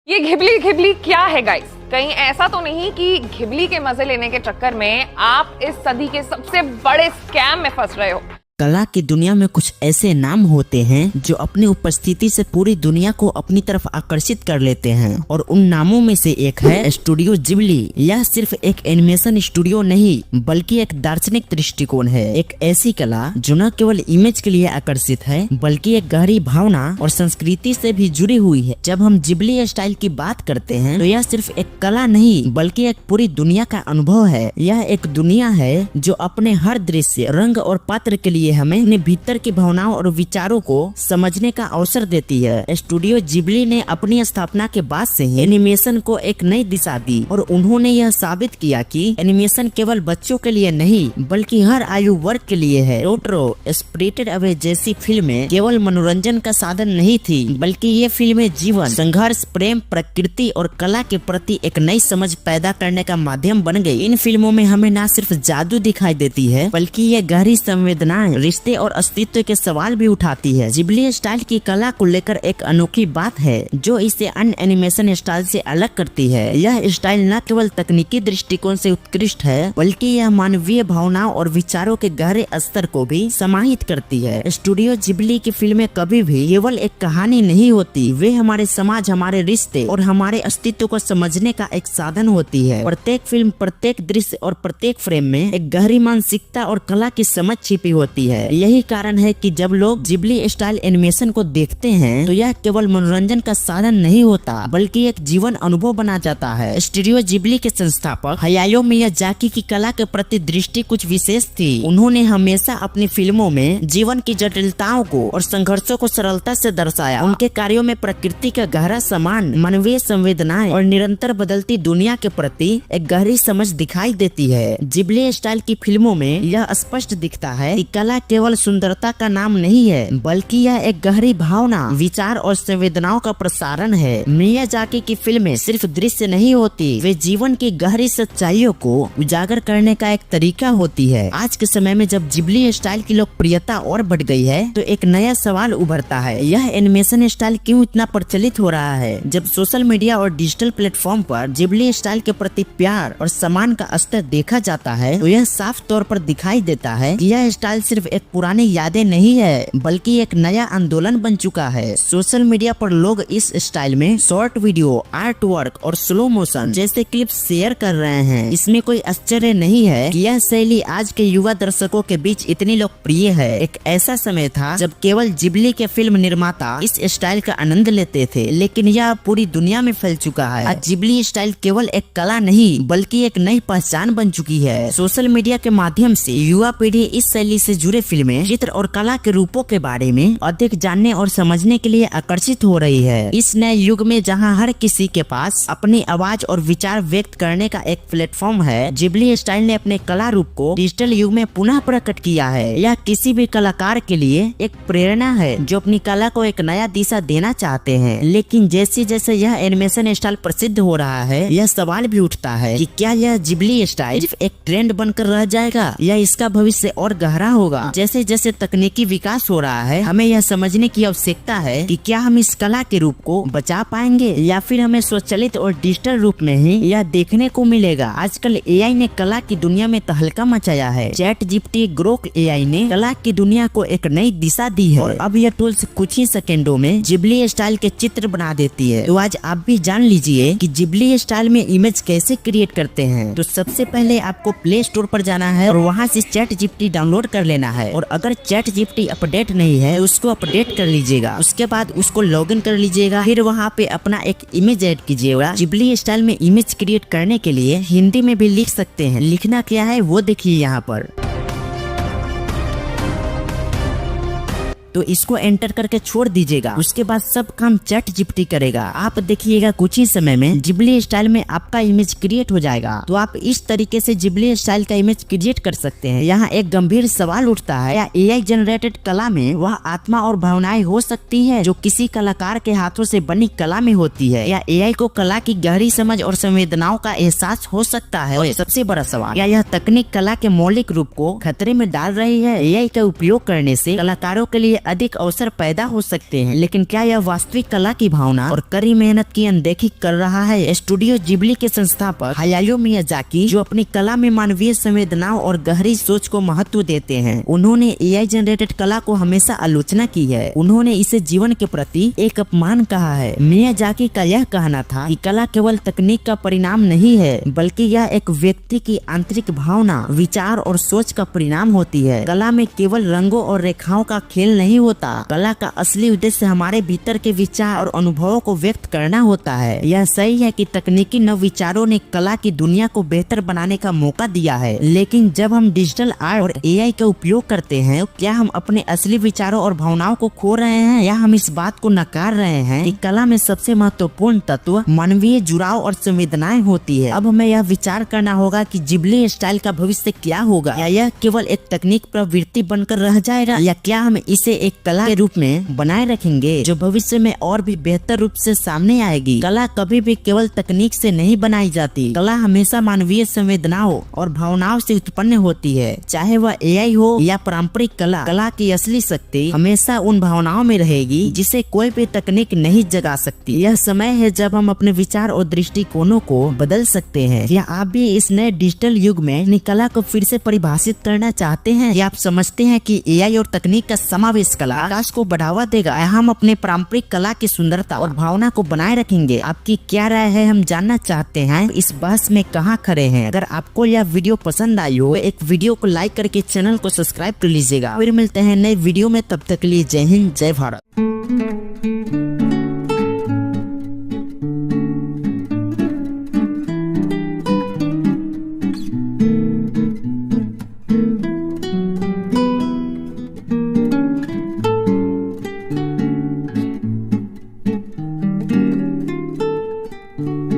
ये Ghibli Ghibli क्या है गाइस? कहीं ऐसा तो नहीं कि घिबली के मजे लेने के चक्कर में आप इस सदी के सबसे बड़े स्कैम में फंस रहे हो? कला की दुनिया में कुछ ऐसे नाम होते हैं जो अपनी उपस्थिति से पूरी दुनिया को अपनी तरफ आकर्षित कर लेते हैं और उन नामों में से एक है स्टूडियो जिबली। यह सिर्फ एक एनिमेशन स्टूडियो नहीं बल्कि एक दार्शनिक दृष्टिकोण है, एक ऐसी कला जो न केवल इमेज के लिए आकर्षित है बल्कि एक गहरी भावना और संस्कृति से भी जुड़ी हुई है। जब हम जिबली स्टाइल की बात करते हैं तो यह सिर्फ एक कला नहीं बल्कि एक पूरी दुनिया का अनुभव है। यह एक दुनिया है जो अपने हर दृश्य, रंग और पात्र के लिए हमें अपने भीतर की भावनाओं और विचारों को समझने का अवसर देती है। स्टूडियो जिबली ने अपनी स्थापना के बाद से ही एनिमेशन को एक नई दिशा दी और उन्होंने यह साबित किया कि एनिमेशन केवल बच्चों के लिए नहीं बल्कि हर आयु वर्ग के लिए है। टोटरो, स्पिरिटेड अवे जैसी फिल्में केवल मनोरंजन का साधन नहीं थी बल्कि ये फिल्में जीवन, संघर्ष, प्रेम, प्रकृति और कला के प्रति एक नई समझ पैदा करने का माध्यम बन गई। इन फिल्मों में हमें न सिर्फ जादू दिखाई देती है बल्कि ये गहरी संवेदनाएं, रिश्ते और अस्तित्व के सवाल भी उठाती है। जिबली स्टाइल की कला को लेकर एक अनोखी बात है जो इसे अन्य एनिमेशन स्टाइल से अलग करती है। यह स्टाइल न केवल तकनीकी दृष्टिकोण से उत्कृष्ट है बल्कि यह मानवीय भावनाओं और विचारों के गहरे स्तर को भी समाहित करती है। स्टूडियो जिबली की फिल्में कभी भी केवल एक कहानी नहीं होती, वे हमारे समाज, हमारे रिश्ते और हमारे अस्तित्व को समझने का एक साधन होती है। प्रत्येक फिल्म, प्रत्येक दृश्य और प्रत्येक फ्रेम में एक गहरी मानसिकता और कला की समझ छिपी होती है। यही कारण है कि जब लोग जिबली स्टाइल एनिमेशन को देखते हैं तो यह केवल मनोरंजन का साधन नहीं होता बल्कि एक जीवन अनुभव बना जाता है। स्टूडियो जिबली के संस्थापक हायाओ मियाजाकी की कला के प्रति दृष्टि कुछ विशेष थी। उन्होंने हमेशा अपनी फिल्मों में जीवन की जटिलताओं को और संघर्षों को सरलता से दर्शाया। उनके कार्यों में प्रकृति का गहरा सम्मान, मानवीय संवेदनाएं और निरंतर बदलती दुनिया के प्रति एक गहरी समझ दिखाई देती है। जिबली स्टाइल की फिल्मों में यह स्पष्ट दिखता है कि कला केवल सुंदरता का नाम नहीं है बल्कि यह एक गहरी भावना, विचार और संवेदनाओं का प्रसारण है। मियाजाकी की फिल्में सिर्फ दृश्य नहीं होती, वे जीवन की गहरी सच्चाइयों को उजागर करने का एक तरीका होती है। आज के समय में जब जिबली स्टाइल की लोकप्रियता और बढ़ गई है तो एक नया सवाल उभरता है, यह एनिमेशन स्टाइल क्यों इतना प्रचलित हो रहा है? जब सोशल मीडिया और डिजिटल प्लेटफॉर्म पर जिबली स्टाइल के प्रति प्यार और सम्मान का स्तर देखा जाता है तो यह साफ तौर पर दिखाई देता है कि यह स्टाइल सिर्फ एक पुरानी यादें नहीं है बल्कि एक नया आंदोलन बन चुका है। सोशल मीडिया पर लोग इस स्टाइल में शॉर्ट वीडियो, आर्ट वर्क और स्लो मोशन जैसे क्लिप्स शेयर कर रहे हैं। इसमें कोई आश्चर्य नहीं है कि यह शैली आज के युवा दर्शकों के बीच इतनी लोकप्रिय है। एक ऐसा समय था जब केवल जिबली के फिल्म निर्माता इस स्टाइल का आनंद लेते थे, लेकिन यह पूरी दुनिया में फैल चुका है। आज जिबली स्टाइल केवल एक कला नहीं बल्कि एक नई पहचान बन चुकी है। सोशल मीडिया के माध्यम से युवा पीढ़ी इस शैली से जुड़े फिल्में, चित्र और कला के रूपों के बारे में अधिक जानने और समझने के लिए आकर्षित हो रही है। इस नए युग में जहां हर किसी के पास अपनी आवाज और विचार व्यक्त करने का एक प्लेटफॉर्म है, जिबली स्टाइल ने अपने कला रूप को डिजिटल युग में पुनः प्रकट किया है। यह किसी भी कलाकार के लिए एक प्रेरणा है जो अपनी कला को एक नया दिशा देना चाहते हैं। लेकिन जैसे जैसे यह एनिमेशन स्टाइल प्रसिद्ध हो रहा है, यह सवाल भी उठता है कि क्या यह जिबली स्टाइल सिर्फ एक ट्रेंड बनकर रह जाएगा या इसका भविष्य और गहरा होगा? जैसे जैसे तकनीकी विकास हो रहा है, हमें यह समझने की आवश्यकता है कि क्या हम इस कला के रूप को बचा पाएंगे या फिर हमें स्वचालित और डिजिटल रूप में ही यह देखने को मिलेगा। आजकल एआई ने कला की दुनिया में तहलका मचाया है। चैट जीपीटी, ग्रोक एआई ने कला की दुनिया को एक नई दिशा दी है और अब यह टूल्स कुछ ही सेकेंडों में जिबली स्टाइल के चित्र बना देती है। तो आज आप भी जान लीजिए कि जिबली स्टाइल में इमेज कैसे क्रिएट करते हैं। तो सबसे पहले आपको प्ले स्टोर पर जाना है और वहाँ से चैट जीपीटी डाउनलोड कर लेना है और अगर चैट जीपीटी अपडेट नहीं है उसको अपडेट कर लीजिएगा। उसके बाद उसको लॉगिन कर लीजिएगा, फिर वहाँ पे अपना एक इमेज ऐड कीजिएगा। जिबली स्टाइल में इमेज क्रिएट करने के लिए हिंदी में भी लिख सकते हैं। लिखना क्या है वो देखिए यहाँ पर। तो इसको एंटर करके छोड़ दीजिएगा। उसके बाद सब काम चैट जीपीटी करेगा। आप देखिएगा कुछ ही समय में जिबली स्टाइल में आपका इमेज क्रिएट हो जाएगा। तो आप इस तरीके से जिबली स्टाइल का इमेज क्रिएट कर सकते हैं। यहाँ एक गंभीर सवाल उठता है, या एआई जनरेटेड कला में वह आत्मा और भावनाएं हो सकती है जो किसी कलाकार के हाथों से बनी कला में होती है? या एआई को कला की गहरी समझ और संवेदनाओं का एहसास हो सकता है? और सबसे बड़ा सवाल, या यह तकनीक कला के मौलिक रूप को खतरे में डाल रही है? एआई का उपयोग करने से कलाकारों के लिए अधिक अवसर पैदा हो सकते हैं, लेकिन क्या यह वास्तविक कला की भावना और कड़ी मेहनत की अनदेखी कर रहा है? स्टूडियो जिबली के संस्थापक हायाओ मियाजाकी, जो अपनी कला में मानवीय संवेदनाओं और गहरी सोच को महत्व देते हैं, उन्होंने एआई जनरेटेड कला को हमेशा आलोचना की है। उन्होंने इसे जीवन के प्रति एक अपमान कहा है। मियाजाकी का यह कहना था कि कला केवल तकनीक का परिणाम नहीं है, बल्कि यह एक व्यक्ति की आंतरिक भावना, विचार और सोच का परिणाम होती है। कला में केवल रंगों और रेखाओं का खेल नहीं होता। कला का असली उद्देश्य हमारे भीतर के विचार और अनुभवों को व्यक्त करना होता है। यह सही है कि तकनीकी नवविचारों ने कला की दुनिया को बेहतर बनाने का मौका दिया है, लेकिन जब हम डिजिटल आर्ट और एआई का उपयोग करते हैं, क्या हम अपने असली विचारों और भावनाओं को खो रहे हैं, या हम इस बात को नकार रहे हैं कि कला में सबसे महत्वपूर्ण तत्व मानवीय जुड़ाव और संवेदनाएं होती है? अब हमें यह विचार करना होगा कि जिबली स्टाइल का भविष्य क्या होगा। या यह केवल एक तकनीक प्रवृत्ति बनकर रह जाएगा, या क्या हम इसे एक कला के रूप में बनाए रखेंगे जो भविष्य में और भी बेहतर रूप से सामने आएगी? कला कभी भी केवल तकनीक से नहीं बनाई जाती। कला हमेशा मानवीय संवेदनाओं और भावनाओं से उत्पन्न होती है, चाहे वह एआई हो या पारंपरिक कला। कला की असली शक्ति हमेशा उन भावनाओं में रहेगी जिसे कोई भी तकनीक नहीं जगा सकती। यह समय है जब हम अपने विचार और दृष्टिकोणों को बदल सकते हैं। क्या आप भी इस नए डिजिटल युग में अपनी कला को फिर से परिभाषित करना चाहते हैं, या आप समझते हैं कि एआई और तकनीक का समावेश कला विकास को बढ़ावा देगा, या हम अपने पारंपरिक कला की सुंदरता और भावना को बनाए रखेंगे? आपकी क्या राय है, हम जानना चाहते हैं। इस बहस में कहाँ खड़े हैं? अगर आपको यह वीडियो पसंद आई हो, एक वीडियो को लाइक करके चैनल को सब्सक्राइब कर लीजिएगा। फिर मिलते हैं नए वीडियो में, तब तक के लिए जय हिंद, जय भारत।